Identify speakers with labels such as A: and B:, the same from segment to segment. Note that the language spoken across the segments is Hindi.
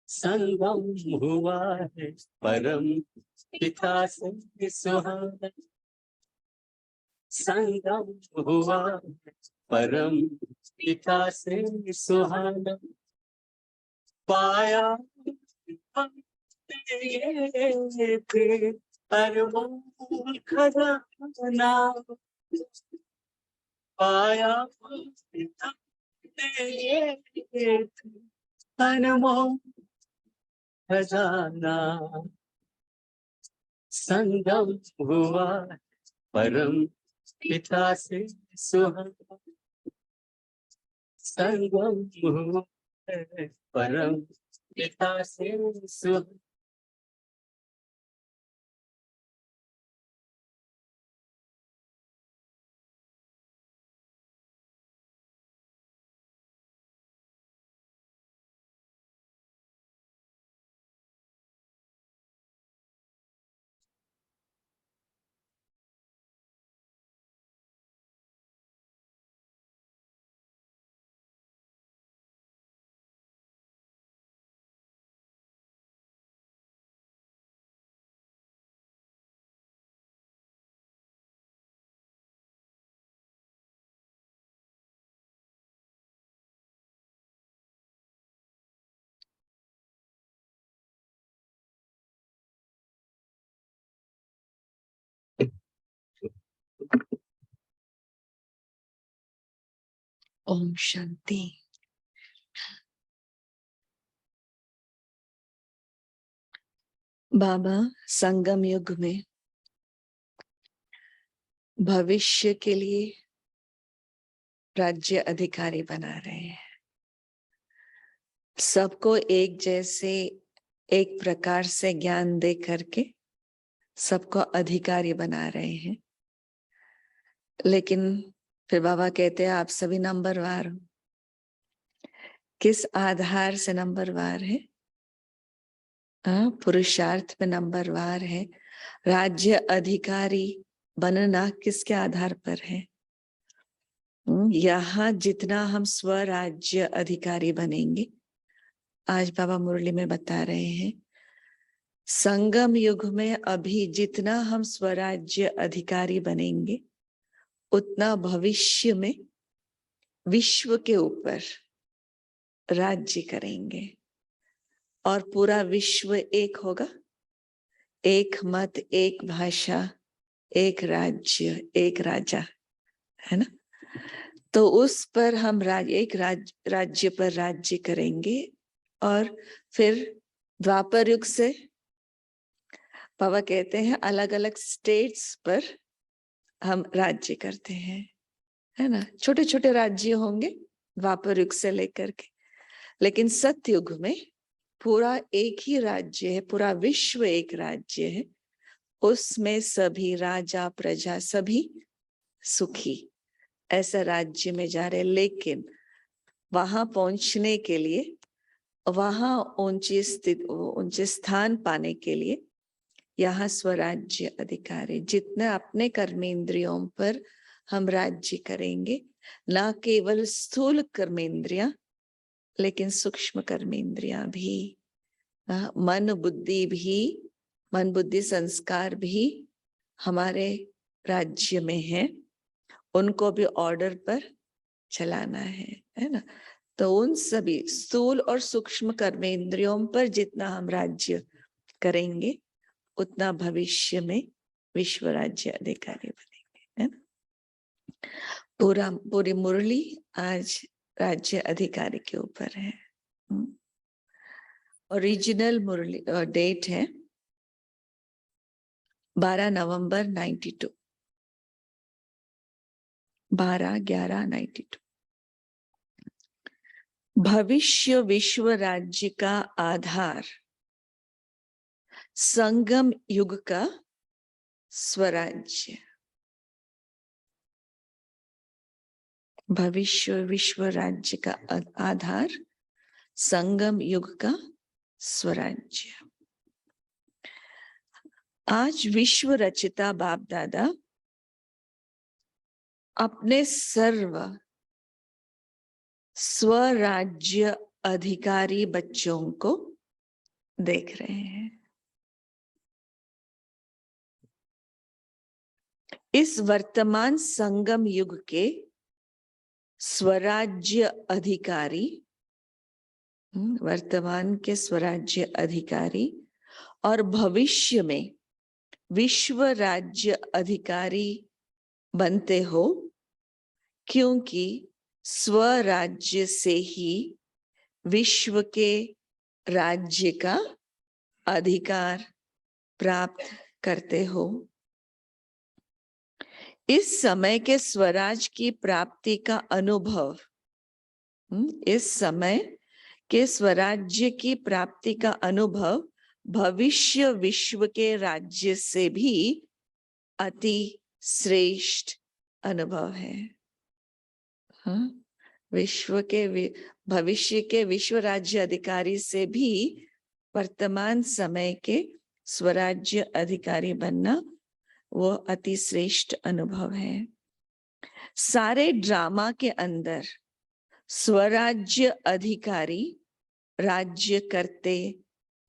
A: संगम हुआ है परम पिता से सुहाना। संगम हुआ है परम पिता से सुहाना। पाया ये थे अनमोल खजाना। पाया ये थे अनमोल खजाना। संगम हुआ परम पिता से सुहाना। संगम हुआ परम पिता से सुहाना।
B: ओम शांति। बाबा संगम युग में भविष्य के लिए राज्य अधिकारी बना रहे हैं। सबको एक जैसे एक प्रकार से ज्ञान दे करके सबको अधिकारी बना रहे हैं। लेकिन फिर बाबा कहते हैं आप सभी नंबरवार हो। किस आधार से नंबरवार है? पुरुषार्थ में नंबरवार है। राज्य अधिकारी बनना किसके आधार पर है? यहाँ जितना हम स्वराज्य अधिकारी बनेंगे, आज बाबा मुरली में बता रहे हैं, संगम युग में अभी जितना हम स्वराज्य अधिकारी बनेंगे उतना भविष्य में विश्व के ऊपर राज्य करेंगे और पूरा विश्व एक होगा। एक मत, एक भाषा, एक राज्य, एक राजा, है ना? तो उस पर हम राज्य पर राज्य करेंगे। और फिर द्वापर युग से बाबा कहते हैं अलग अलग स्टेट्स पर हम राज्य करते हैं, है ना? छोटे छोटे राज्य होंगे द्वापर युग से लेकर के, लेकिन सतयुग में पूरा एक ही राज्य है, पूरा विश्व एक राज्य है। उसमें सभी राजा प्रजा सभी सुखी, ऐसा राज्य में जा रहे। लेकिन वहां पहुंचने के लिए, वहां ऊंचे स्थान पाने के लिए यहाँ स्वराज्य अधिकारी, जितने अपने कर्मेंद्रियों पर हम राज्य करेंगे, ना केवल स्थूल कर्मेंद्रियां लेकिन सूक्ष्म कर्मेंद्रियां भी, मन बुद्धि संस्कार भी हमारे राज्य में है। उनको भी ऑर्डर पर चलाना है ना? तो उन सभी स्थूल और सूक्ष्म कर्मेंद्रियों पर जितना हम राज्य करेंगे उतना भविष्य में विश्व राज्य अधिकारी बनेंगे, है ना? पूरी मुरली आज राज्य अधिकारी के ऊपर है। ओरिजिनल मुरली डेट है 12 नवंबर 92, 12/11/92। भविष्य विश्व राज्य का आधार संगम युग का स्वराज्य। भविष्य विश्व राज्य का आधार संगम युग का स्वराज्य। आज विश्व रचिता बाप दादा अपने सर्व स्वराज्य अधिकारी बच्चों को देख रहे हैं। इस वर्तमान संगम युग के स्वराज्य अधिकारी, वर्तमान के स्वराज्य अधिकारी और भविष्य में विश्व राज्य अधिकारी बनते हो, क्योंकि स्वराज्य से ही विश्व के राज्य का अधिकार प्राप्त करते हो। इस समय के स्वराज की प्राप्ति का अनुभव, इस समय के स्वराज्य की प्राप्ति का अनुभव भविष्य विश्व के राज्य से भी अति श्रेष्ठ अनुभव है। विश्व के भविष्य के विश्व राज्य अधिकारी से भी वर्तमान समय के स्वराज्य अधिकारी बनना वो अति श्रेष्ठ अनुभव है। सारे ड्रामा के अंदर स्वराज्य अधिकारी राज्य करते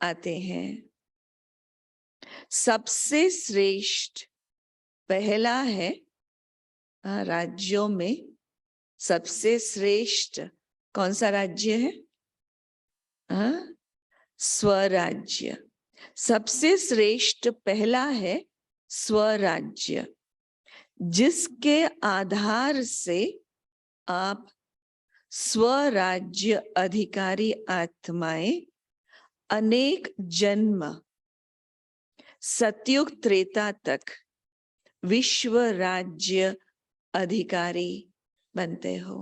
B: आते हैं। सबसे श्रेष्ठ पहला है, राज्यों में सबसे श्रेष्ठ कौन सा राज्य है? स्वराज्य। सबसे श्रेष्ठ पहला है स्वराज्य, जिसके आधार से आप स्वराज्य अधिकारी आत्माएं अनेक जन्म सतयुग त्रेता तक विश्व राज्य अधिकारी बनते हो।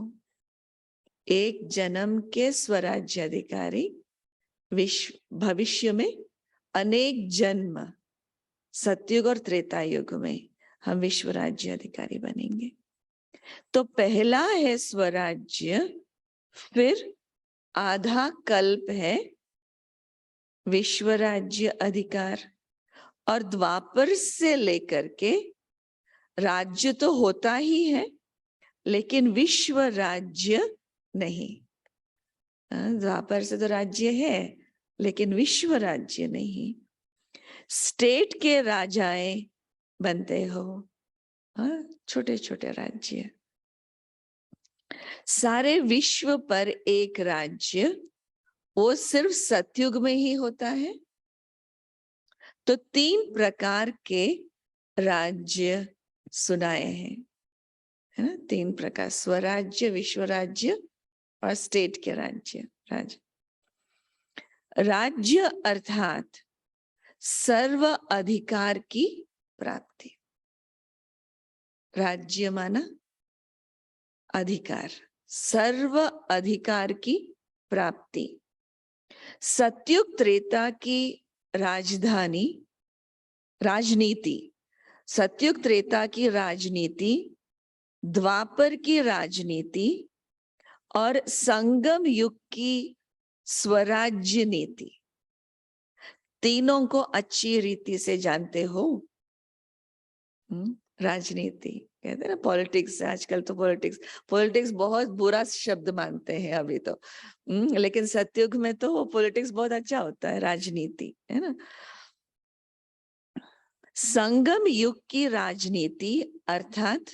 B: एक जन्म के स्वराज्य अधिकारी भविष्य में अनेक जन्म सतयुग और त्रेता युग में हम विश्व राज्य अधिकारी बनेंगे। तो पहला है स्वराज्य, फिर आधा कल्प है विश्व राज्य अधिकार, और द्वापर से लेकर के राज्य तो होता ही है लेकिन विश्व राज्य नहीं। द्वापर से तो राज्य है लेकिन विश्व राज्य नहीं। स्टेट के राजाएं बनते हो, छोटे छोटे राज्य। सारे विश्व पर एक राज्य वो सिर्फ सतयुग में ही होता है। तो 3 प्रकार के राज्य सुनाए हैं, है ना? 3 प्रकार, स्वराज्य, विश्व राज्य और स्टेट के राज्य। राज्य अर्थात सर्व अधिकार की प्राप्ति। राज्य माना अधिकार, सर्व अधिकार की प्राप्ति। सतयुग त्रेता की राजनीति, सतयुग त्रेता की राजनीति, द्वापर की राजनीति और संगम युग की स्वराज्य नीति, तीनों को अच्छी रीति से जानते हो। राजनीति कहते हैं ना, पॉलिटिक्स। आजकल तो पॉलिटिक्स बहुत बुरा शब्द मानते हैं अभी तो, लेकिन सतयुग में तो पॉलिटिक्स बहुत अच्छा होता है, राजनीति, है ना। संगम युग की राजनीति अर्थात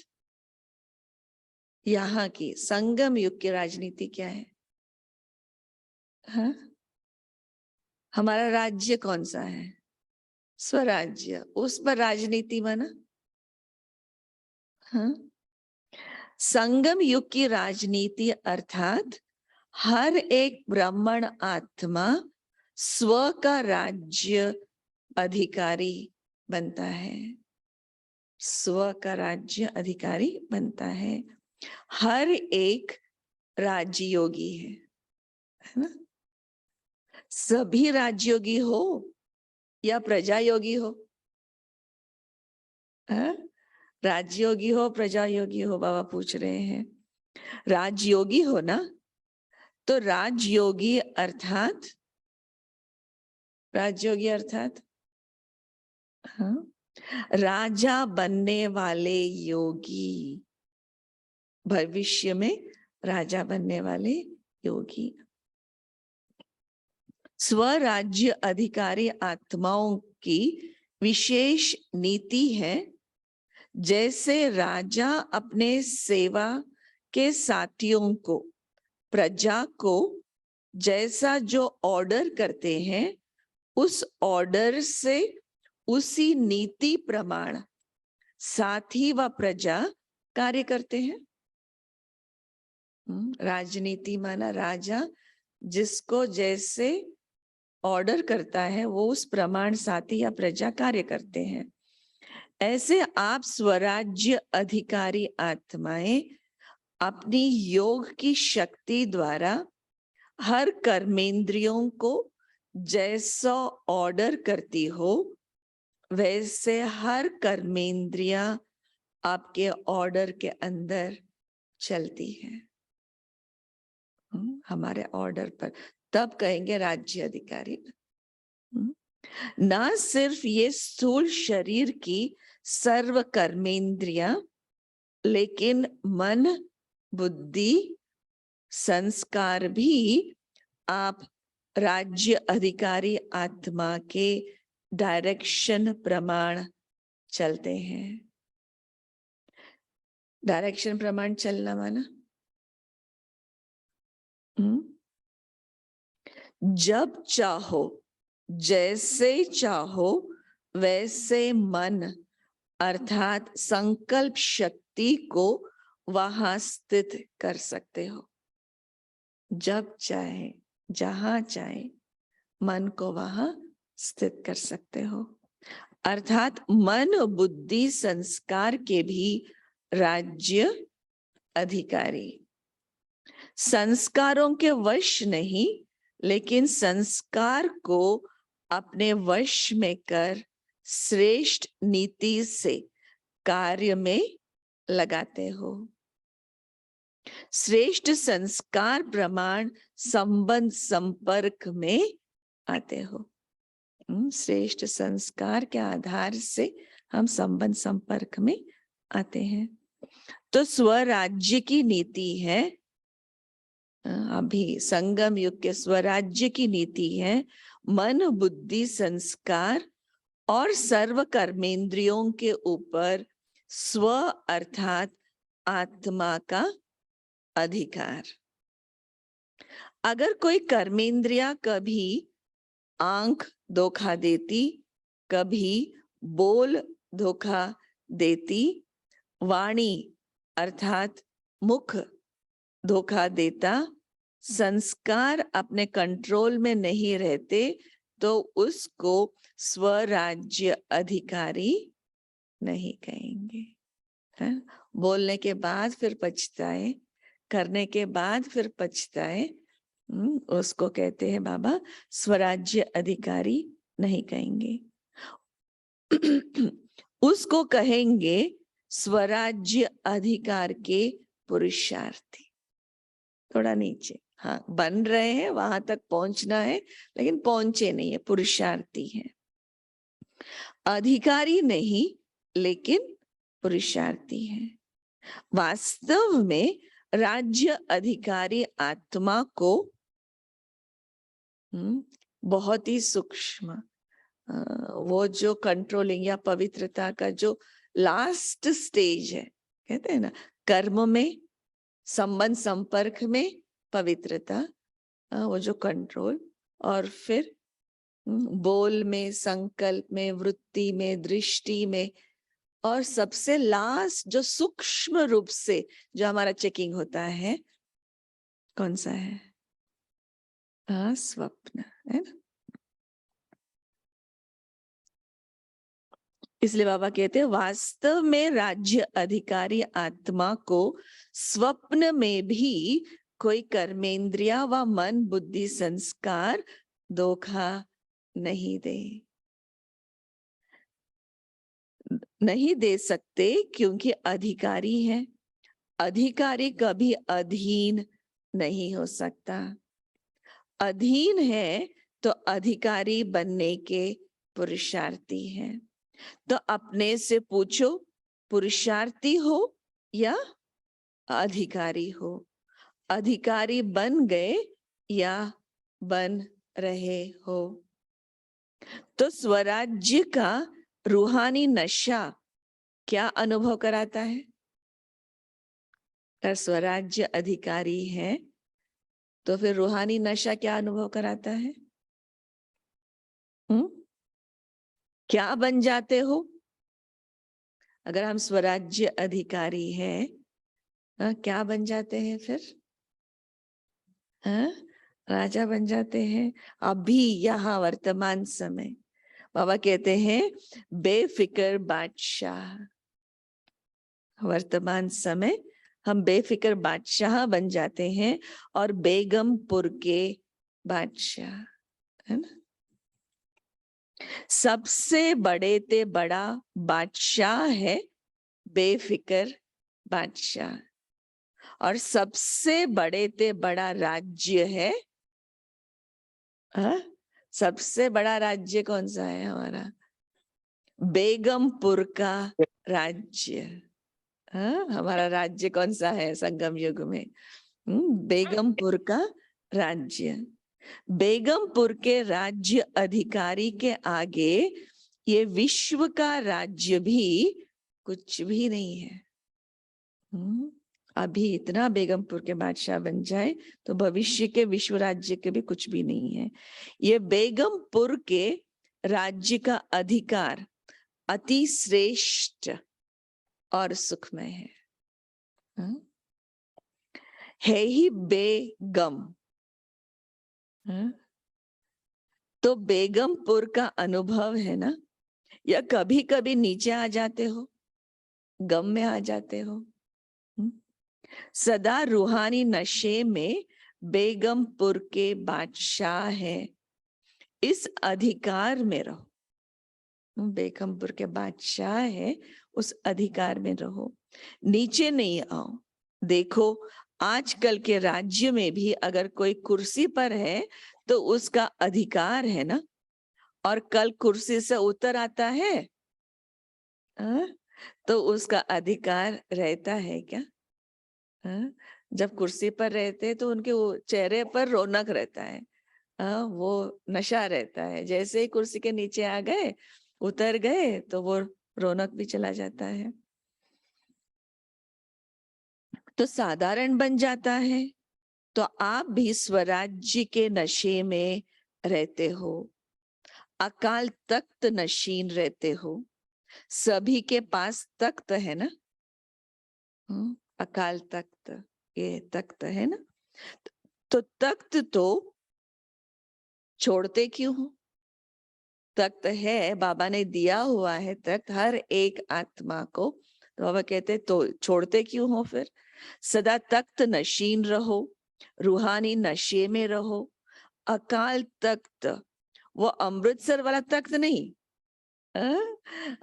B: यहाँ की संगम युग की राजनीति क्या है? हाँ? हमारा राज्य कौन सा है? स्वराज्य। उस पर राजनीति माना, हाँ? संगम युग की राजनीति अर्थात हर एक ब्राह्मण आत्मा स्व का राज्य अधिकारी बनता है, स्व का राज्य अधिकारी बनता है। हर एक राजयोगी है ना? सभी राजयोगी हो या प्रजा योगी हो, राजयोगी हो प्रजा योगी हो, बाबा पूछ रहे हैं। राजयोगी हो ना, तो राजयोगी अर्थात हाँ, राजा बनने वाले योगी, भविष्य में राजा बनने वाले योगी। स्वराज्य अधिकारी आत्माओं की विशेष नीति है। जैसे राजा अपने सेवा के साथियों को, प्रजा को जैसा जो ऑर्डर करते हैं, उस ऑर्डर से उसी नीति प्रमाण साथी व प्रजा कार्य करते हैं। राजनीति माना राजा जिसको जैसे ऑर्डर करता है वो उस प्रमाण साथी या प्रजा कार्य करते हैं। ऐसे आप स्वराज्य अधिकारी आत्माएं अपनी योग की शक्ति द्वारा हर कर्मेंद्रियों को जैसा ऑर्डर करती हो, वैसे हर कर्मेंद्रिया आपके ऑर्डर के अंदर चलती है, हमारे ऑर्डर पर, तब कहेंगे राज्य अधिकारी। ना सिर्फ ये स्थूल शरीर की सर्व कर्मेंद्रिया, लेकिन मन, बुद्धि, संस्कार भी आप राज्य अधिकारी आत्मा के डायरेक्शन प्रमाण चलते हैं। डायरेक्शन प्रमाण चलना माना जब चाहो, जैसे चाहो वैसे मन अर्थात संकल्प शक्ति को वहां स्थित कर सकते हो। जब चाहे, जहां चाहे मन को वहां स्थित कर सकते हो। अर्थात मन, बुद्धि, संस्कार के भी राज्य अधिकारी। संस्कारों के वश नहीं, लेकिन संस्कार को अपने वश में कर श्रेष्ठ नीति से कार्य में लगाते हो। श्रेष्ठ संस्कार प्रमाण संबंध संपर्क में आते हो। श्रेष्ठ संस्कार के आधार से हम संबंध संपर्क में आते हैं। तो स्वराज्य की नीति है, अभी संगम युग के स्वराज्य की नीति है मन, बुद्धि, संस्कार और सर्व कर्मेंद्रियों के ऊपर स्व अर्थात आत्मा का अधिकार। अगर कोई कर्मेंद्रिया कभी आंख धोखा देती, कभी बोल धोखा देती, वाणी अर्थात मुख धोखा देता, संस्कार अपने कंट्रोल में नहीं रहते, तो उसको स्वराज्य अधिकारी नहीं कहेंगे। है? बोलने के बाद फिर पछताए, करने के बाद फिर पछताए, उसको कहते हैं बाबा स्वराज्य अधिकारी नहीं कहेंगे। उसको कहेंगे स्वराज्य अधिकार के पुरुषार्थी। थोड़ा नीचे, हाँ, बन रहे हैं, वहां तक पहुंचना है लेकिन पहुंचे नहीं है, पुरुषार्थी है। अधिकारी नहीं लेकिन पुरुषार्थी है। वास्तव में राज्य अधिकारी आत्मा को बहुत ही सूक्ष्म, वो जो कंट्रोलिंग या पवित्रता का जो लास्ट स्टेज है, कहते हैं ना, कर्म में, संबंध संपर्क में पवित्रता, वो जो कंट्रोल, और फिर बोल में, संकल्प में, वृत्ति में, दृष्टि में, और सबसे लास्ट जो सूक्ष्म रूप से जो हमारा चेकिंग होता है, कौन सा है? स्वप्न, है ना। इसलिए बाबा कहते हैं वास्तव में राज्य अधिकारी आत्मा को स्वप्न में भी कोई कर्मेंद्रिया व मन, बुद्धि, संस्कार धोखा नहीं दे सकते, क्योंकि अधिकारी है। अधिकारी कभी अधीन नहीं हो सकता। अधीन है तो अधिकारी बनने के पुरुषार्थी है। तो अपने से पूछो, पुरुषार्थी हो या अधिकारी हो? अधिकारी बन गए या बन रहे हो। तो स्वराज्य का रूहानी नशा क्या अनुभव कराता है? अगर स्वराज्य अधिकारी है तो फिर रूहानी नशा क्या अनुभव कराता है? क्या बन जाते हो अगर हम स्वराज्य अधिकारी हैं? क्या बन जाते हैं फिर? राजा बन जाते हैं। अभी यहाँ वर्तमान समय बाबा कहते हैं बेफिक्र बादशाह। वर्तमान समय हम बेफिक्र बादशाह बन जाते हैं और बेगमपुर के बादशाह, है ना। सबसे बड़े ते बड़ा बादशाह है बेफिक्र बादशाह, और सबसे बड़े ते बड़ा राज्य है। सबसे बड़ा राज्य कौन सा है हमारा? बेगमपुर का राज्य। हमारा राज्य कौन सा है संगम युग में? बेगमपुर का राज्य। बेगमपुर के राज्य अधिकारी के आगे ये विश्व का राज्य भी कुछ भी नहीं है। अभी इतना बेगमपुर के बादशाह बन जाए तो भविष्य के विश्व राज्य के भी कुछ भी नहीं है। ये बेगमपुर के राज्य का अधिकार अति श्रेष्ठ और सुखमय है ही बेगम। तो बेगमपुर का अनुभव है ना, या कभी कभी नीचे आ जाते हो, गम में आ जाते हो। सदा रूहानी नशे में बेगमपुर के बादशाह है, इस अधिकार में रहो। बेगमपुर के बादशाह है, उस अधिकार में रहो, नीचे नहीं आओ। देखो आजकल के राज्य में भी अगर कोई कुर्सी पर है तो उसका अधिकार है ना, और कल कुर्सी से उतर आता है तो उसका अधिकार रहता है क्या? जब कुर्सी पर रहते तो उनके चेहरे पर रौनक रहता है, वो नशा रहता है। जैसे ही कुर्सी के नीचे आ गए, उतर गए, तो वो रौनक भी चला जाता है। तो साधारण बन जाता है। तो आप भी स्वराज्य के नशे में रहते हो, अकाल तख्त नशीन रहते हो। सभी के पास तख्त है ना, अकाल तख्त, ये तख्त है ना। तो तख्त तो छोड़ते क्यों हो? तख्त है, बाबा ने दिया हुआ है तख्त हर एक आत्मा को, तो बाबा कहते तो छोड़ते क्यों हो फिर? सदा तख्त नशीन रहो, रूहानी नशे में रहो। अकाल तख्त, वो अमृतसर वाला तख्त नहीं,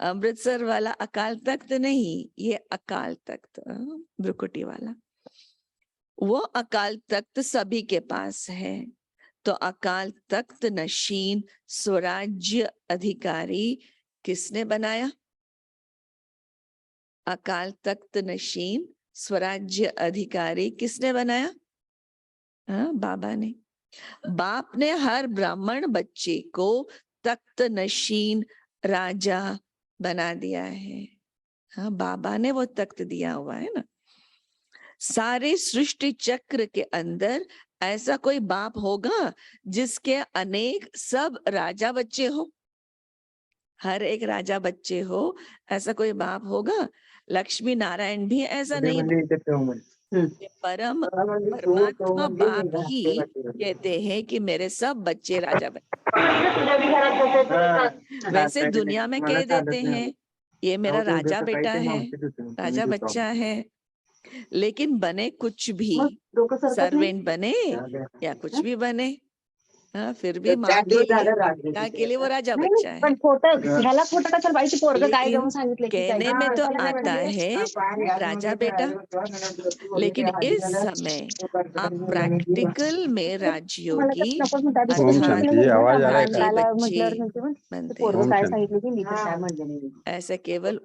B: अमृतसर वाला अकाल तख्त नहीं, ये अकाल तख्त ब्रुकुटी वाला, वो अकाल तख्त सभी के पास है। तो अकाल तख्त नशीन स्वराज्य अधिकारी किसने बनाया? अकाल तख्त नशीन स्वराज्य अधिकारी किसने बनाया? बाबा ने। बाप ने हर ब्राह्मण बच्चे को तख्त नशीन राजा बना दिया है। बाबा ने वो तख्त दिया हुआ है ना। सारे सृष्टि चक्र के अंदर ऐसा कोई बाप होगा जिसके अनेक सब राजा बच्चे हो? हर एक राजा बच्चे हो, ऐसा कोई बाप होगा? लक्ष्मी नारायण भी ऐसा नहीं। परमात्मा बाप ही कहते हैं कि मेरे सब बच्चे राजा बच्चे। वैसे दुनिया में कह देते हैं ये मेरा राजा बेटा है, राजा बच्चा है, लेकिन बने कुछ भी, सर्वेंट बने या कुछ भी बने, फिर भी माँ के लिए वो राजा बच्चा है। लेकिन कहने में तो आता है राजा बेटा, लेकिन इस समय आप प्रैक्टिकल में राजयोगी रानी बच्चे बनते हैं। ऐसे केवल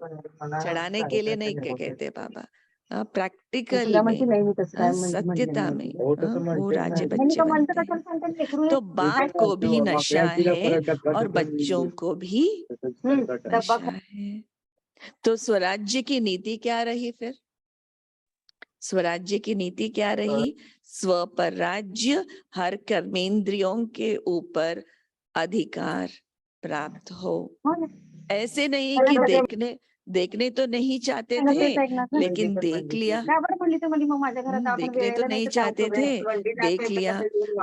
B: चढ़ाने के लिए नहीं कहते बाबा, प्रॅक्टिकली
C: तुला
B: में
C: म्हणते नाही मी तसं काय म्हणते
B: सत्यता में
A: हो तसं
B: वो
A: म्हणते
B: राज्य
A: ना.
C: नाही
B: बच्चे
C: तो म्हणतो
B: बनते
C: कसं
B: हैं।
C: सांगतात लेकरू
B: तो बाप को भी नशा है और बच्चों को भी
C: डब्बा
B: नशा है। तो स्वराज्य की नीति क्या रही फिर? स्वराज्य की नीति क्या रही? स्व पर राज्य, हर कर्मेंद्रियों के ऊपर अधिकार प्राप्त हो।
C: हो ना.
B: ऐसे नहीं कि देखने तो नहीं चाहते
C: त्याला
B: थे,
C: तेच ऐकणार ना.
B: लेकिन देख लिया।
C: का बरं बोलली तू म्हणे मग माझ्या घरात आपण
B: देखने तो
C: वेळेला
B: नहीं
C: तर जाऊ
B: चाहते
C: करूया.
B: थे, देख लिया,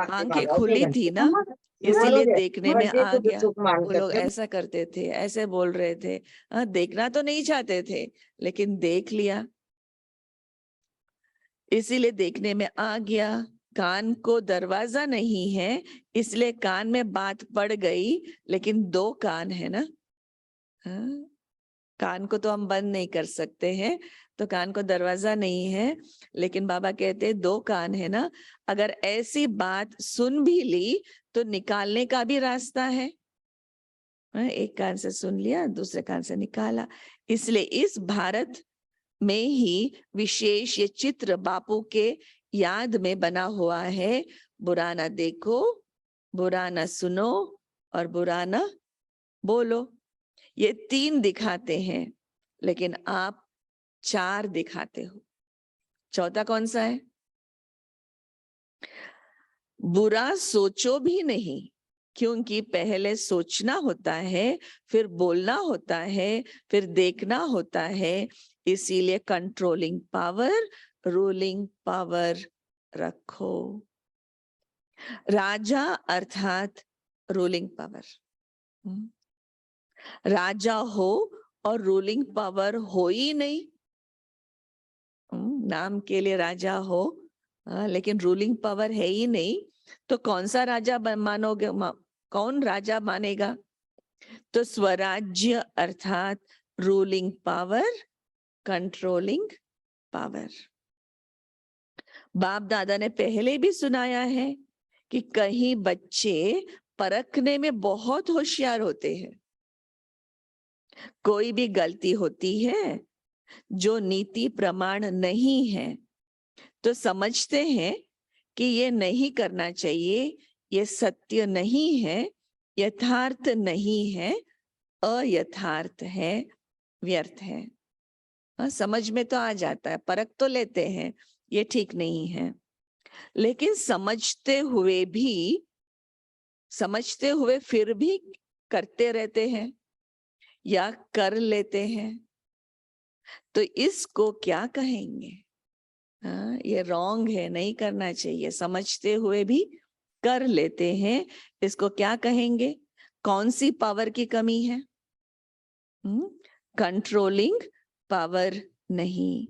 B: आंखें खुली थी ना,
C: मग
B: इसीलिए देखने में आ गया। वो लोग ऐसा करते थे, ऐसे बोल रहे थे, देखना तो नहीं चाहते थे, लेकिन देख लिया, इसीलिए देखने में आ गया। कान को दरवाजा नहीं है, इसलिए कान में बात पड़ गई, लेकिन 2 कान है ना। हाँ? कान को तो हम बंद नहीं कर सकते हैं, तो कान को दरवाजा नहीं है, लेकिन बाबा कहते हैं 2 कान है ना, अगर ऐसी बात सुन भी ली तो निकालने का भी रास्ता है। एक कान से सुन लिया, दूसरे कान से निकाला। इसलिए इस भारत में ही विशेष ये चित्र बापू के याद में बना हुआ है। बुरा ना देखो, बुरा ना सुनो और बुरा ना बोलो। ये 3 दिखाते हैं, लेकिन आप 4 दिखाते हो। चौथा कौन सा है? बुरा सोचो भी नहीं, क्योंकि पहले सोचना होता है, फिर बोलना होता है, फिर देखना होता है। इसीलिए कंट्रोलिंग पावर, रूलिंग पावर रखो। राजा अर्थात रूलिंग पावर। राजा हो और रूलिंग पावर हो ही नहीं। नाम के लिए राजा हो, लेकिन रूलिंग पावर है ही नहीं, तो कौन सा राजा मानोगे? कौन राजा मानेगा? तो स्वराज्य अर्थात रूलिंग पावर, कंट्रोलिंग पावर। बाप दादा ने पहले भी सुनाया है कि कहीं बच्चे परखने में बहुत होशियार होते हैं। कोई भी गलती होती है जो नीति प्रमाण नहीं है, तो समझते हैं कि ये नहीं करना चाहिए, ये सत्य नहीं है, यथार्थ नहीं है, अयथार्थ है, व्यर्थ है। समझ में तो आ जाता है, परख तो लेते हैं, ये ठीक नहीं है, लेकिन समझते हुए फिर भी करते रहते हैं या कर लेते हैं, तो इसको क्या कहेंगे? ये रॉन्ग है, नहीं करना चाहिए। समझते हुए भी कर लेते हैं, इसको क्या कहेंगे? कौन सी पावर की कमी है? कंट्रोलिंग पावर नहीं।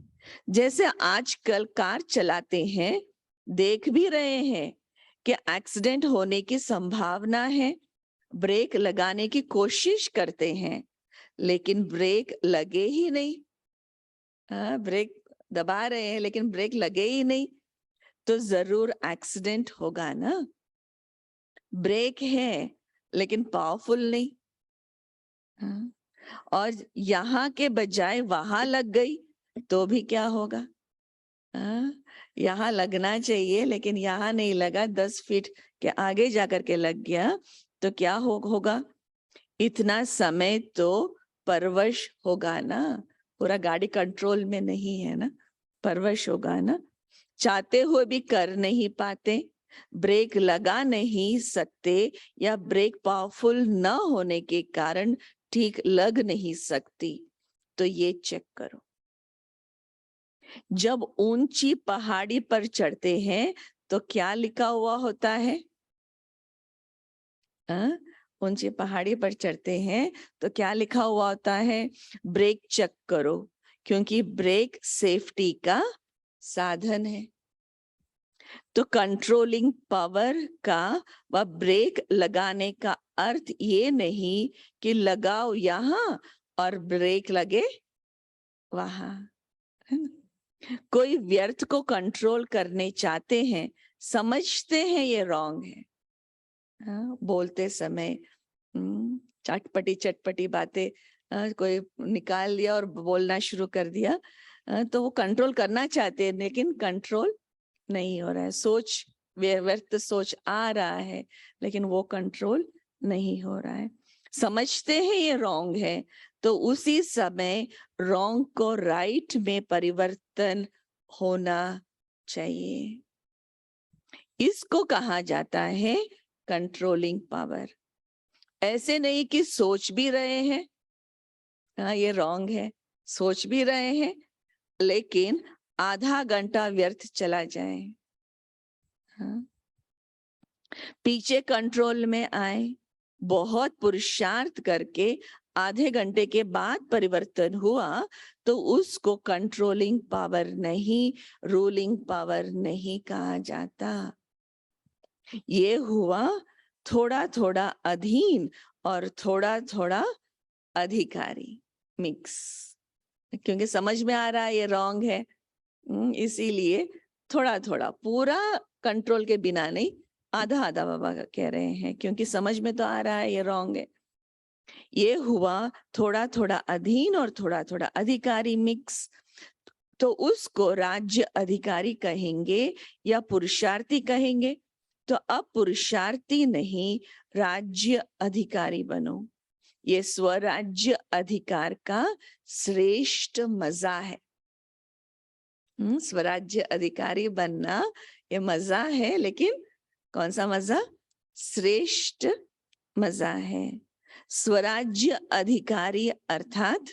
B: जैसे आजकल कार चलाते हैं, देख भी रहे हैं कि एक्सीडेंट होने की संभावना है, ब्रेक लगाने की कोशिश करते हैं, लेकिन ब्रेक लगे ही नहीं। ब्रेक दबा रहे हैं, लेकिन ब्रेक लगे ही नहीं, तो जरूर एक्सीडेंट होगा ना। ब्रेक है, लेकिन पावरफुल नहीं। और यहाँ के बजाय वहां लग गई तो भी क्या होगा? यहाँ लगना चाहिए, लेकिन यहाँ नहीं लगा, 10 फीट के आगे जाकर के लग गया, तो क्या होगा? इतना समय तो परवश होगा ना, पूरा गाड़ी कंट्रोल में नहीं है ना, परवश होगा ना। चाहते हुए भी कर नहीं पाते, ब्रेक लगा नहीं सकते, या ब्रेक पावरफुल न होने के कारण ठीक लग नहीं सकती, तो ये चेक करो। जब ऊंची पहाड़ी पर चढ़ते हैं तो क्या लिखा हुआ होता है? ऊंची पहाड़ी पर चढ़ते हैं तो क्या लिखा हुआ होता है? ब्रेक चेक करो, क्योंकि ब्रेक सेफ्टी का साधन है। तो कंट्रोलिंग पावर का व ब्रेक लगाने का अर्थ ये नहीं कि लगाओ यहाँ और ब्रेक लगे वहां, है ना? कोई व्यर्थ को कंट्रोल करने चाहते हैं, समझते हैं ये रॉन्ग है, बोलते समय चटपटी बातें कोई निकाल लिया और बोलना शुरू कर दिया, तो वो कंट्रोल करना चाहते हैं लेकिन कंट्रोल नहीं हो रहा है। सोच, व्यर्थ सोच आ रहा है लेकिन वो कंट्रोल नहीं हो रहा है। समझते हैं ये रॉन्ग है तो उसी समय रॉन्ग को राइट में परिवर्तन होना चाहिए। इसको कहा जाता है कंट्रोलिंग पावर। ऐसे नहीं कि सोच भी रहे हैं, हाँ ये रॉन्ग है, सोच भी रहे हैं लेकिन आधा घंटा व्यर्थ चला जाए, हाँ? पीछे कंट्रोल में आए, बहुत पुरुषार्थ करके आधे घंटे के बाद परिवर्तन हुआ तो उसको कंट्रोलिंग पावर नहीं, रूलिंग पावर नहीं कहा जाता। ये हुआ थोड़ा थोड़ा अधीन और थोड़ा थोड़ा अधिकारी मिक्स, क्योंकि समझ में आ रहा है ये रॉन्ग है, इसीलिए थोड़ा थोड़ा, पूरा कंट्रोल के बिना नहीं, आधा आधा बाबा कह रहे हैं क्योंकि समझ में तो आ रहा है ये रॉन्ग है। ये हुआ थोड़ा थोड़ा अधीन और थोड़ा थोड़ा अधिकारी मिक्स, तो उसको राज्य अधिकारी कहेंगे या पुरुषार्थी कहेंगे। तो अब पुरुषार्थी नहीं, राज्य अधिकारी बनो। ये स्वराज्य अधिकार का श्रेष्ठ मजा है। स्वराज्य अधिकारी बनना ये मजा है, लेकिन कौन सा मजा? श्रेष्ठ मजा है। स्वराज्य अधिकारी अर्थात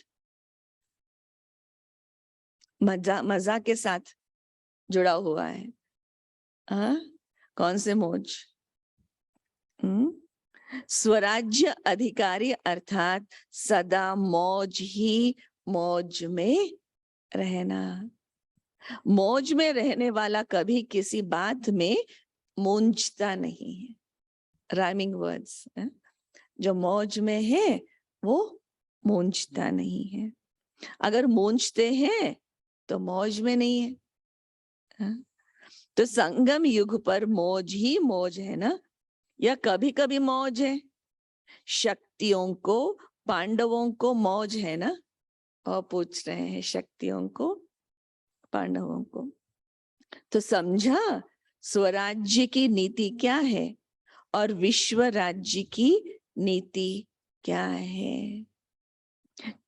B: मजा, मजा के साथ जुड़ा हुआ है। कौन से मौज? स्वराज्य अधिकारी अर्थात सदा मौज ही मौज में रहना। मौज में रहने वाला कभी किसी बात में मूंझता नहीं है। राइमिंग वर्ड्स, जो मौज में है वो मूंझता नहीं है। अगर मूंझते हैं तो मौज में नहीं है। तो संगम युग पर मौज ही मौज है ना, या कभी कभी मौज है? शक्तियों को, पांडवों को मौज है ना, और पूछ रहे हैं शक्तियों को, पांडवों को। तो समझा स्वराज्य की नीति क्या है और विश्व राज्य की नीति क्या है।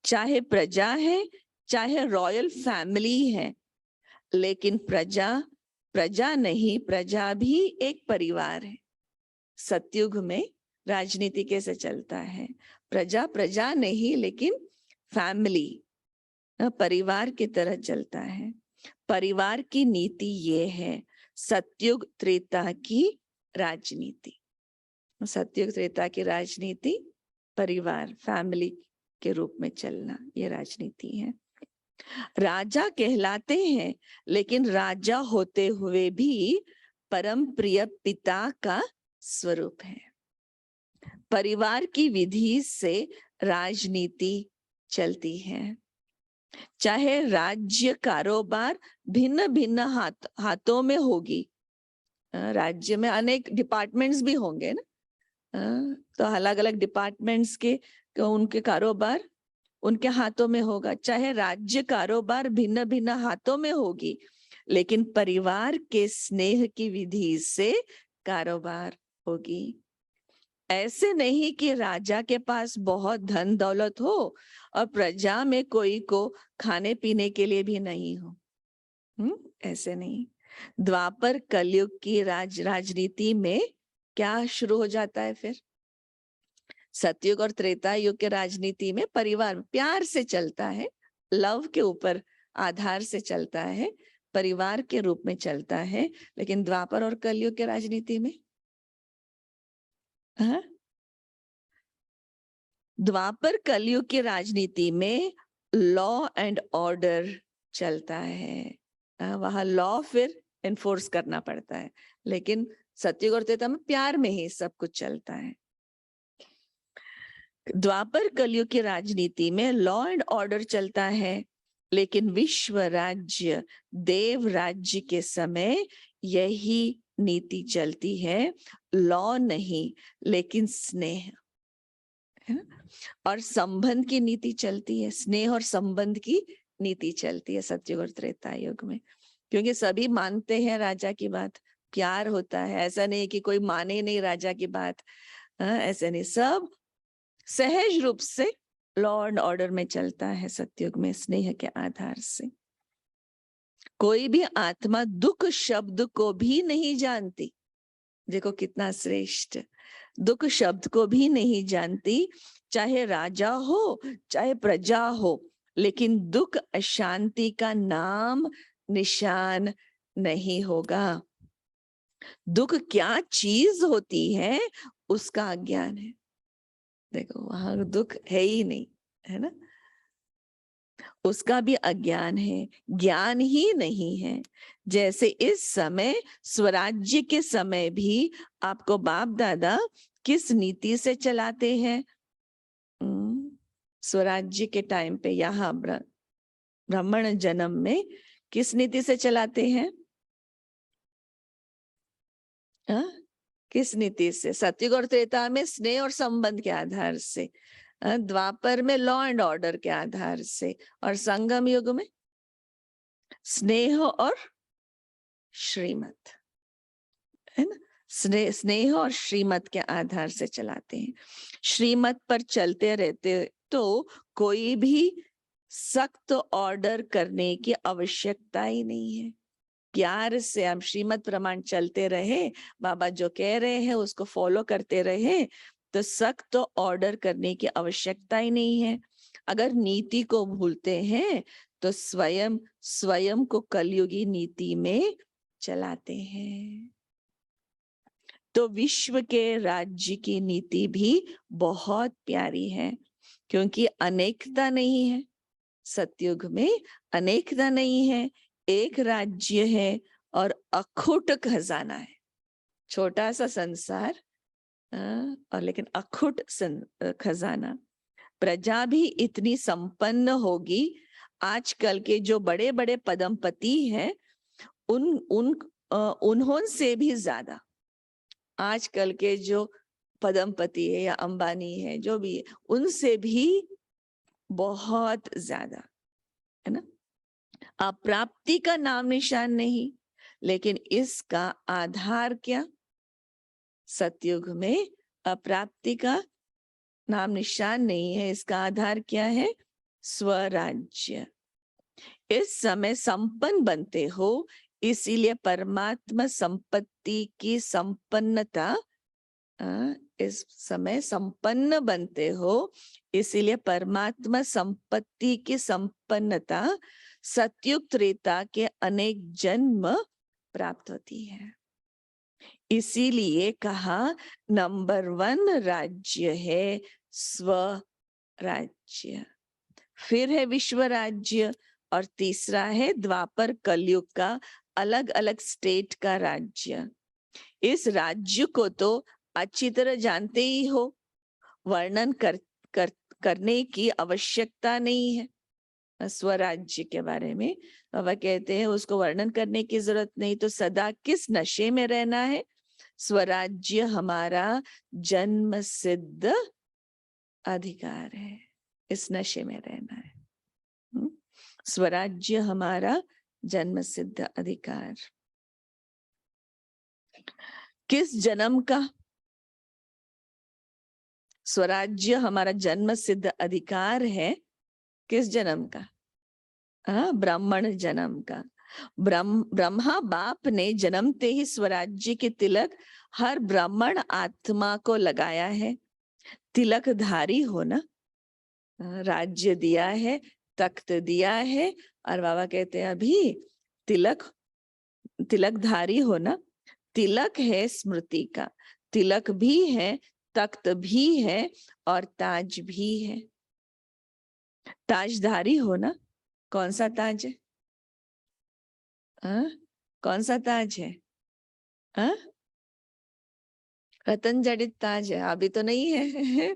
B: चाहे प्रजा है, चाहे रॉयल फैमिली है, लेकिन प्रजा प्रजा नहीं, प्रजा भी एक परिवार है। सतयुग में राजनीति कैसे चलता है? प्रजा प्रजा नहीं लेकिन फैमिली, परिवार की तरह चलता है। परिवार की नीति ये है, सतयुग त्रेता की राजनीति। सतयुग त्रेता की राजनीति परिवार, फैमिली के रूप में चलना, ये राजनीति है। राजा कहलाते हैं लेकिन राजा होते हुए भी परम प्रिय पिता का स्वरूप है। परिवार की विधि से राजनीति चलती है। चाहे राज्य कारोबार भिन्न भिन्न हाथों में होगी, राज्य में अनेक डिपार्टमेंट्स भी होंगे ना, तो अलग अलग डिपार्टमेंट्स के उनके कारोबार उनके हाथों में होगा। चाहे राज्य कारोबार भिन्न भिन्न हाथों में होगी, लेकिन परिवार के स्नेह की विधि से कारोबार होगी। ऐसे नहीं कि राजा के पास बहुत धन दौलत हो और प्रजा में कोई को खाने पीने के लिए भी नहीं हो। ऐसे नहीं। द्वापर कलयुग की राजनीति में क्या शुरू हो जाता है फिर? सतयुग और त्रेता युग के राजनीति में परिवार प्यार से चलता है, लव के ऊपर आधार से चलता है, परिवार के रूप में चलता है। लेकिन द्वापर और कलयुग के राजनीति में, द्वापर कलयुग की राजनीति में लॉ एंड ऑर्डर चलता है। वहां लॉ फिर एनफोर्स करना पड़ता है, लेकिन सतयुग और त्रेता में प्यार में ही सब कुछ चलता है। द्वापर कलयुग की राजनीति में लॉ एंड ऑर्डर चलता है, लेकिन विश्व राज्य देव राज्य के समय यही नीति चलती है। लॉ नहीं लेकिन स्नेह और संबंध की नीति चलती है। स्नेह और संबंध की नीति चलती है सतयुग और त्रेता युग में, क्योंकि सभी मानते हैं राजा की बात, प्यार होता है। ऐसा नहीं कि कोई माने नहीं राजा की बात, ऐसा नहीं, सब सहज रूप से लॉ एंड ऑर्डर में चलता है सतयुग में, स्नेह के आधार से। कोई भी आत्मा दुख शब्द को भी नहीं जानती, देखो कितना श्रेष्ठ, दुख शब्द को भी नहीं जानती, चाहे राजा हो चाहे प्रजा हो, लेकिन दुख अशांति का नाम निशान नहीं होगा। दुख क्या चीज होती है उसका अज्ञान है। देखो वहां दुख है ही नहीं, है ना, उसका भी अज्ञान है, ज्ञान ही नहीं है। जैसे इस समय स्वराज्य के समय भी आपको बाप दादा किस नीति से चलाते हैं? स्वराज्य के टाइम पे यहाँ ब्राह्मण जन्म में किस नीति से चलाते हैं? किस नीति से? सतयुग और त्रेता में स्नेह और संबंध के आधार से, द्वापर में लॉ एंड ऑर्डर के आधार से, और संगम युग में स्नेह और श्रीमत, है ना, स्नेह और श्रीमत के आधार से चलाते हैं। श्रीमत पर चलते रहते तो कोई भी सख्त ऑर्डर करने की आवश्यकता ही नहीं है। प्यार से हम श्रीमत प्रमाण चलते रहे, बाबा जो कह रहे हैं उसको फॉलो करते रहे, तो सख्त ऑर्डर करने की आवश्यकता ही नहीं है। अगर नीति को भूलते हैं तो स्वयं को कलयुगी नीति में चलाते हैं। तो विश्व के राज्य की नीति भी बहुत प्यारी है, क्योंकि अनेकता नहीं है। सतयुग में अनेकता नहीं है, एक राज्य है और अखुट खजाना है। छोटा सा संसार और लेकिन अखुट खजाना। प्रजा भी इतनी संपन्न होगी, आजकल के जो बड़े बड़े पदमपति हैं उन्होंने से भी ज्यादा आजकल के जो पदमपति है या अंबानी है, जो भी है, उनसे भी बहुत ज्यादा, है ना। अप्राप्ति का नाम निशान नहीं, लेकिन इसका आधार क्या? सतयुग में अप्राप्ति का नाम निशान नहीं है, इसका आधार क्या है? स्वराज्य। इस समय संपन्न बनते हो, इसीलिए परमात्मा संपत्ति की संपन्नता, इस समय संपन्न बनते हो, इसीलिए परमात्मा संपत्ति की संपन्नता सतयुग त्रेता के अनेक जन्म प्राप्त होती है। इसीलिए कहा नंबर 1 राज्य है स्वराज्य, फिर है विश्व राज्य, और तीसरा है द्वापर कलयुग का अलग अलग स्टेट का राज्य। इस राज्य को तो अच्छी तरह जानते ही हो, वर्णन करने की आवश्यकता नहीं है। स्वराज्य के बारे में बाबा कहते हैं उसको वर्णन करने की जरूरत नहीं। तो सदा किस नशे में रहना है? स्वराज्य हमारा जन्म सिद्ध अधिकार है, इस नशे में रहना है। स्वराज्य हमारा जन्म सिद्ध अधिकार। किस जन्म का? स्वराज्य हमारा जन्म सिद्ध अधिकार है, किस जन्म का? ब्राह्मण जन्म का। ब्रह्मा बाप ने जन्मते ही स्वराज्य के तिलक हर ब्राह्मण आत्मा को लगाया है। तिलकधारी हो ना, राज्य दिया है, तख्त दिया है, और बाबा कहते हैं अभी तिलकधारी हो ना। तिलक है स्मृति का, तिलक भी है, तख्त भी है, और ताज भी है। ताजधारी हो ना। कौन सा ताज है? कौन सा ताज है? रतन जड़ित ताज है? अभी तो नहीं है।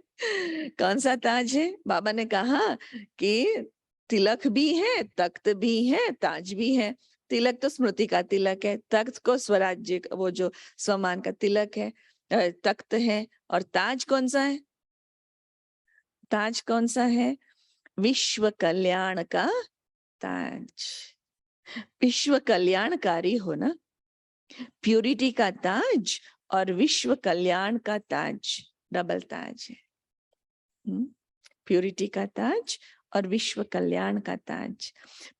B: कौन सा ताज है? बाबा ने कहा कि तिलक भी है, तख्त भी है, ताज भी है। तिलक तो स्मृति का तिलक है, तख्त को स्वराज्य वो जो स्वमान का तिलक है, तख्त है, और ताज कौन सा है? ताज कौन सा है? विश्व कल्याण का ताज, विश्व कल्याणकारी हो ना, प्यूरिटी का ताज और विश्व कल्याण का ताज, डबल ताज है। प्यूरिटी का ताज और विश्व कल्याण का ताज।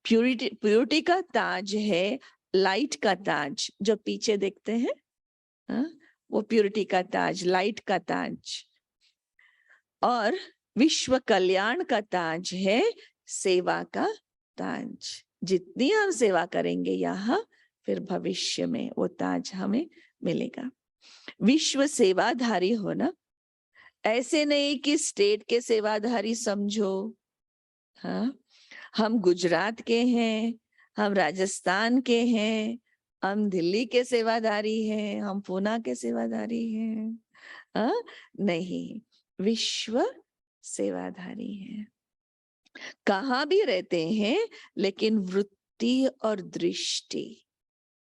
B: प्यूरिटी का ताज है लाइट का ताज, जो पीछे देखते हैं, वो प्यूरिटी का ताज, लाइट का ताज। और विश्व कल्याण का ताज है सेवा का ताज। जितनी हम सेवा करेंगे यहाँ, फिर भविष्य में वो ताज हमें मिलेगा। विश्व सेवाधारी होना, ऐसे नहीं कि स्टेट के सेवाधारी समझो। हाँ, हम गुजरात के हैं, हम राजस्थान के हैं, हम दिल्ली के सेवाधारी हैं, हम पूना के सेवाधारी हैं। हाँ, नहीं, विश्व सेवाधारी है। कहाँ भी रहते हैं, लेकिन वृत्ति और दृष्टि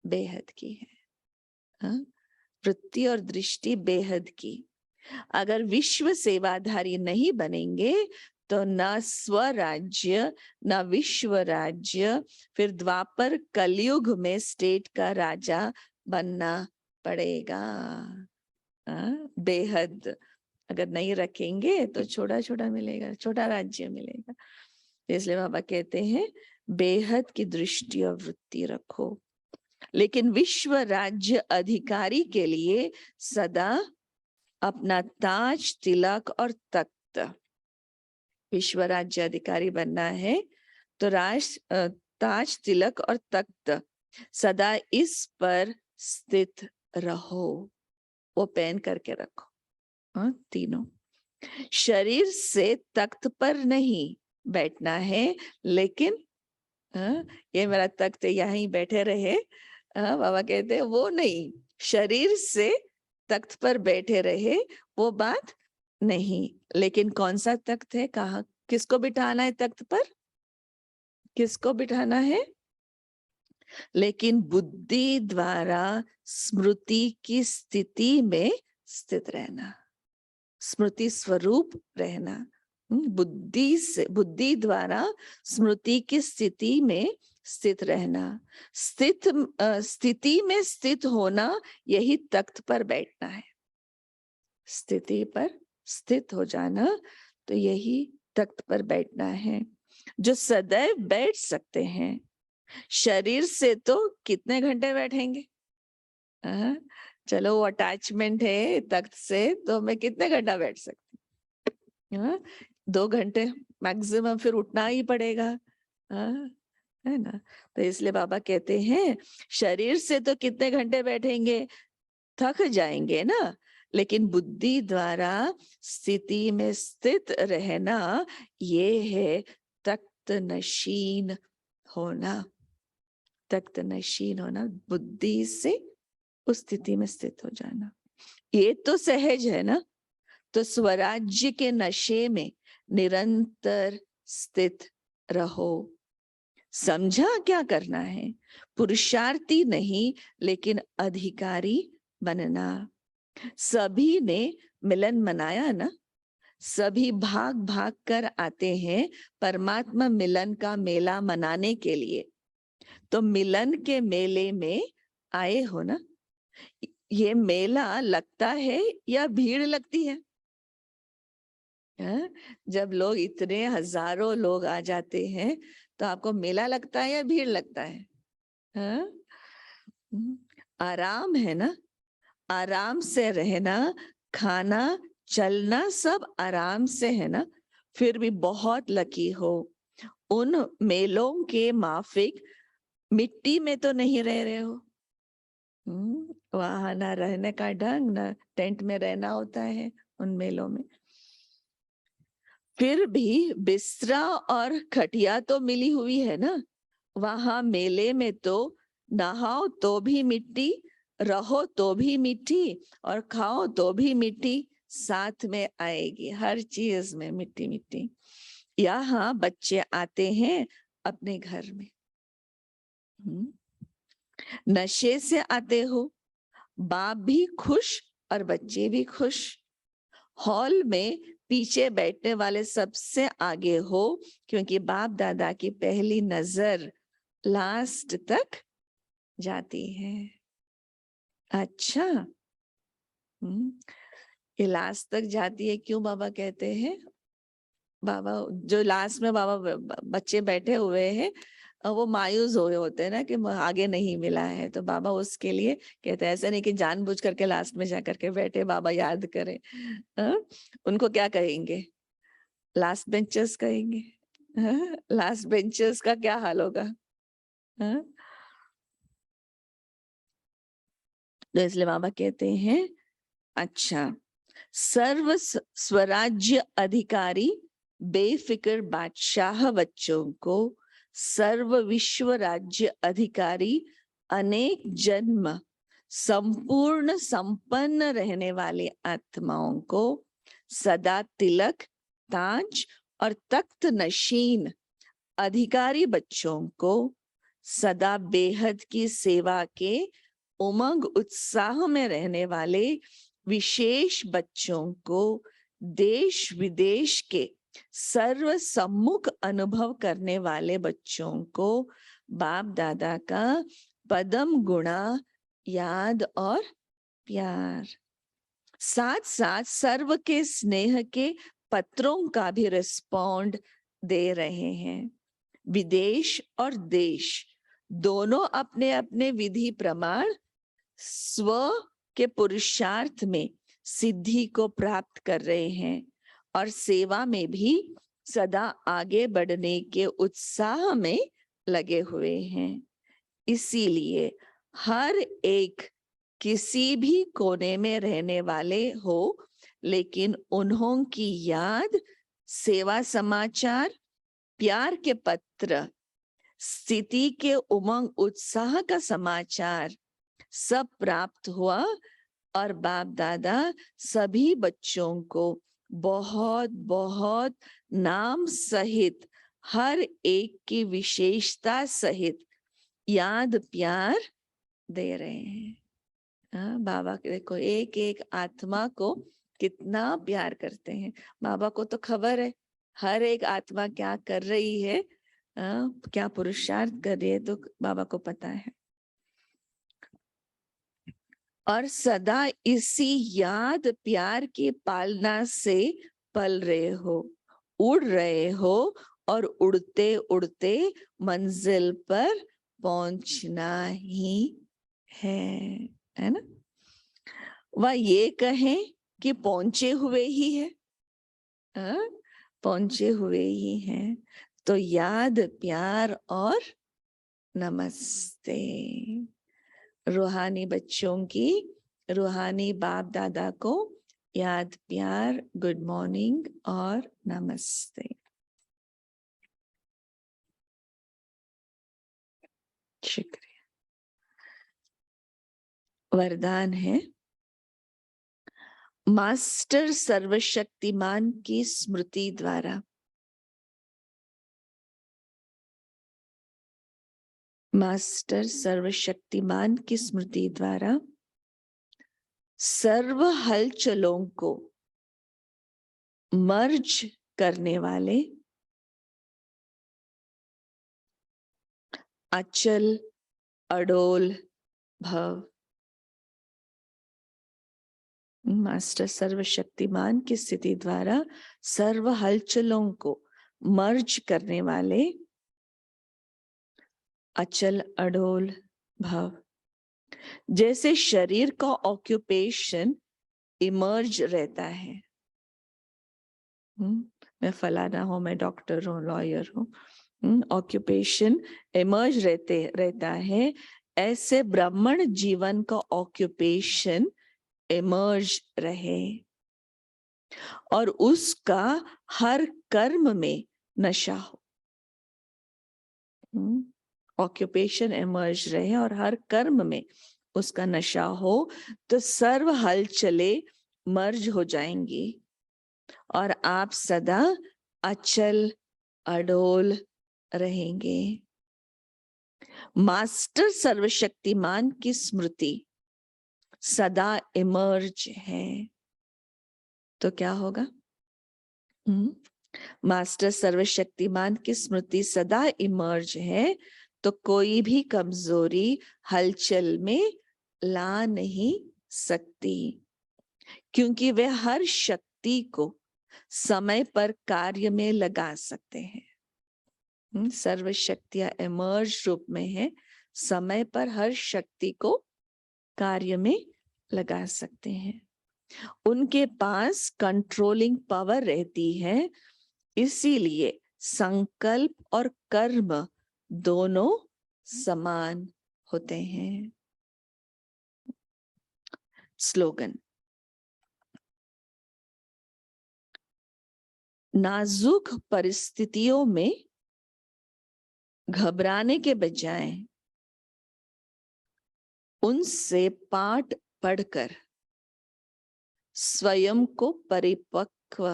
B: बेहद की है। हाँ? वृत्ति और दृष्टि बेहद की। अगर विश्व सेवाधारी नहीं बनेंगे तो न स्वराज्य न विश्व राज्य, फिर द्वापर कलयुग में स्टेट का राजा बनना पड़ेगा। बेहद अगर नहीं रखेंगे तो छोटा छोटा मिलेगा, छोटा राज्य मिलेगा। इसलिए बाबा कहते हैं बेहद की दृष्टि और वृत्ति रखो। लेकिन विश्व राज्य अधिकारी के लिए सदा अपना ताज, तिलक और तख्त, विश्व राज्य अधिकारी बनना है तो ताज, तिलक और तख्त सदा इस पर स्थित रहो, वो पहन करके रखो। तीनों शरीर से तख्त पर नहीं बैठना है, लेकिन ये मेरा तख्त यहीं बैठे रहे, बाबा कहते हैं वो नहीं, शरीर से तख्त पर बैठे रहे वो बात नहीं। लेकिन कौन सा तख्त है, कहाँ, किसको बिठाना है तख्त पर, किसको बिठाना है? लेकिन बुद्धि द्वारा स्मृति की स्थिति में स्थित रहना, स्मृति स्वरूप रहना। बुद्धि द्वारा स्मृति की स्थिति में स्थित रहना। स्थिति में स्थित होना, यही तख्त पर बैठना है। स्थिति पर स्थित हो जाना, तो यही तख्त पर बैठना है। जो सदैव बैठ सकते हैं, शरीर से तो कितने घंटे बैठेंगे? चलो वो अटैचमेंट है तख्त से, तो मैं कितने घंटा बैठ सकती हूँ? 2 घंटे मैक्सिमम, फिर उठना ही पड़ेगा, है ना। तो इसलिए बाबा कहते हैं शरीर से तो कितने घंटे बैठेंगे, थक जाएंगे ना। लेकिन बुद्धि द्वारा स्थिति में स्थित रहना, ये है तख्त नशीन होना। तख्त नशीन होना, बुद्धि से उस स्थिति में स्थित हो जाना, ये तो सहज है ना। तो स्वराज्य के नशे में निरंतर स्थित रहो। समझा क्या करना है? पुरुषार्थी नहीं, लेकिन अधिकारी बनना। सभी ने मिलन मनाया ना, सभी भाग भाग कर आते हैं परमात्मा मिलन का मेला मनाने के लिए। तो मिलन के मेले में आए हो ना। ये मेला लगता है या भीड़ लगती है? जब लोग इतने हजारों लोग आ जाते हैं, तो आपको मेला लगता है या भीड़ लगता है? आराम है ना, आराम से रहना, खाना, चलना सब आराम से है ना। फिर भी बहुत लकी हो, उन मेलों के माफिक मिट्टी में तो नहीं रह रहे हो। वहां ना रहने का ढंग, ना टेंट में रहना होता है उन मेलों में। फिर भी बिस्तरा और खटिया तो मिली हुई है ना। वहां मेले में तो नहाओ तो भी मिट्टी, रहो तो भी मिट्टी, और खाओ तो भी मिट्टी साथ में आएगी। हर चीज में मिट्टी मिट्टी। यहाँ बच्चे आते हैं अपने घर में, नशे से आते हो, बाप भी खुश और बच्चे भी खुश। हॉल में पीछे बैठने वाले सबसे आगे हो, क्योंकि बाप दादा की पहली नजर लास्ट तक जाती है। अच्छा, ये लास्ट तक जाती है क्यों बाबा कहते हैं? बाबा जो लास्ट में बाबा बच्चे बैठे हुए हैं वो मायूस हुए होते हैं ना कि आगे नहीं मिला है, तो बाबा उसके लिए कहते हैं, ऐसा नहीं कि जानबूझ करके लास्ट में जा करके बैठे बाबा याद करें। उनको क्या कहेंगे? लास्ट बेंचर्स कहेंगे। लास्ट बेंचर्स का क्या हाल होगा? तो इसलिए बाबा कहते हैं, अच्छा, सर्व स्वराज्य अधिकारी बेफिक्र बादशाह बच्चों को सर्व विश्व राज्य अधिकारी अनेक जन्म संपूर्ण संपन्न रहने वाले आत्माओं को सदा तिलक, ताज और तख्त नशीन अधिकारी बच्चों को सदा बेहद की सेवा के उमंग उत्साह में रहने वाले विशेष बच्चों को देश विदेश के सर्व सम्मुख अनुभव करने वाले बच्चों को बाप दादा का पदम गुणा याद और प्यार, साथ साथ सर्व के स्नेह के पत्रों का भी रिस्पॉन्ड दे रहे हैं। विदेश और देश दोनों अपने अपने विधि प्रमाण स्व के पुरुषार्थ में सिद्धि को प्राप्त कर रहे हैं और सेवा में भी सदा आगे बढ़ने के उत्साह में लगे हुए हैं। इसीलिए हर एक किसी भी कोने में रहने वाले हो, लेकिन उन्हों की याद, सेवा समाचार, प्यार के पत्र, स्थिति के उमंग उत्साह का समाचार सब प्राप्त हुआ और बाप दादा सभी बच्चों को बहुत बहुत नाम सहित हर एक की विशेषता सहित याद प्यार दे रहे हैं। बाबा देखो एक एक आत्मा को कितना प्यार करते हैं। बाबा को तो खबर है हर एक आत्मा क्या कर रही है, क्या पुरुषार्थ कर रही है, तो बाबा को पता है। और सदा इसी याद प्यार की पालना से पल रहे हो, उड़ रहे हो और उड़ते उड़ते मंजिल पर पहुंचना ही है ना। वह ये कहें कि पहुंचे हुए ही है, पहुंचे हुए ही हैं। तो याद प्यार और नमस्ते। रूहानी बच्चों की रूहानी बाप दादा को याद प्यार, गुड मॉर्निंग और नमस्ते। शुक्रिया। वरदान है, मास्टर सर्वशक्तिमान की स्मृति द्वारा, मास्टर सर्वशक्तिमान की स्मृति द्वारा सर्व हलचलों को मर्ज करने वाले अचल अडोल भव, मास्टर सर्वशक्तिमान की स्थिति द्वारा सर्व हलचलों को मर्ज करने वाले अचल अडोल भव। जैसे शरीर का ऑक्यूपेशन इमर्ज रहता है, मैं फलाना हूं, मैं डॉक्टर हूँ, लॉयर हूँ, ऑक्यूपेशन इमर्ज रहता है। ऐसे ब्राह्मण जीवन का ऑक्यूपेशन इमर्ज रहे और उसका हर कर्म में नशा हो। ऑक्यूपेशन इमर्ज रहे और हर कर्म में उसका नशा हो, तो सर्व हलचले मर्ज हो जाएंगी और आप सदा अचल अडोल रहेंगे। मास्टर सर्वशक्तिमान की स्मृति सदा इमर्ज है, तो क्या होगा? मास्टर सर्वशक्तिमान की स्मृति सदा इमर्ज है, तो कोई भी कमजोरी हलचल में ला नहीं सकती, क्योंकि वे हर शक्ति को समय पर कार्य में लगा सकते हैं। सर्वशक्तियां इमर्ज रूप में है, समय पर हर शक्ति को कार्य में लगा सकते हैं। उनके पास कंट्रोलिंग पावर रहती है, इसीलिए संकल्प और कर्म दोनों समान होते हैं। स्लोगन। नाजुक परिस्थितियों में घबराने के बजाय उनसे पाठ पढ़कर स्वयं को परिपक्व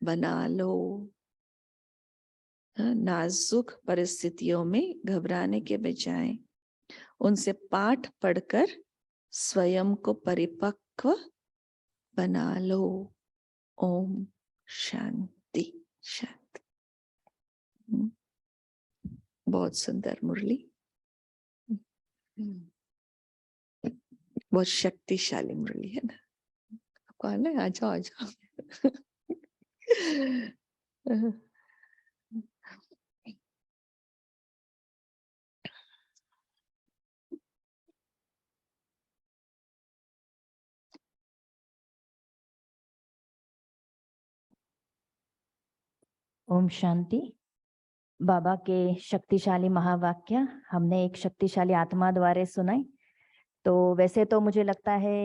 B: बना लो। नाजुक परिस्थितियों में घबराने के बजाय उनसे पाठ पढ़कर स्वयं को परिपक्व बना लो। ओम शांति शांति। बहुत सुंदर मुरली, बहुत शक्तिशाली मुरली है ना। आपको आना है? आ जाओ आ जाओ।
D: ओम शांति। बाबा के शक्तिशाली महावाक्य हमने एक शक्तिशाली आत्मा द्वारा सुनाई। तो वैसे तो मुझे लगता है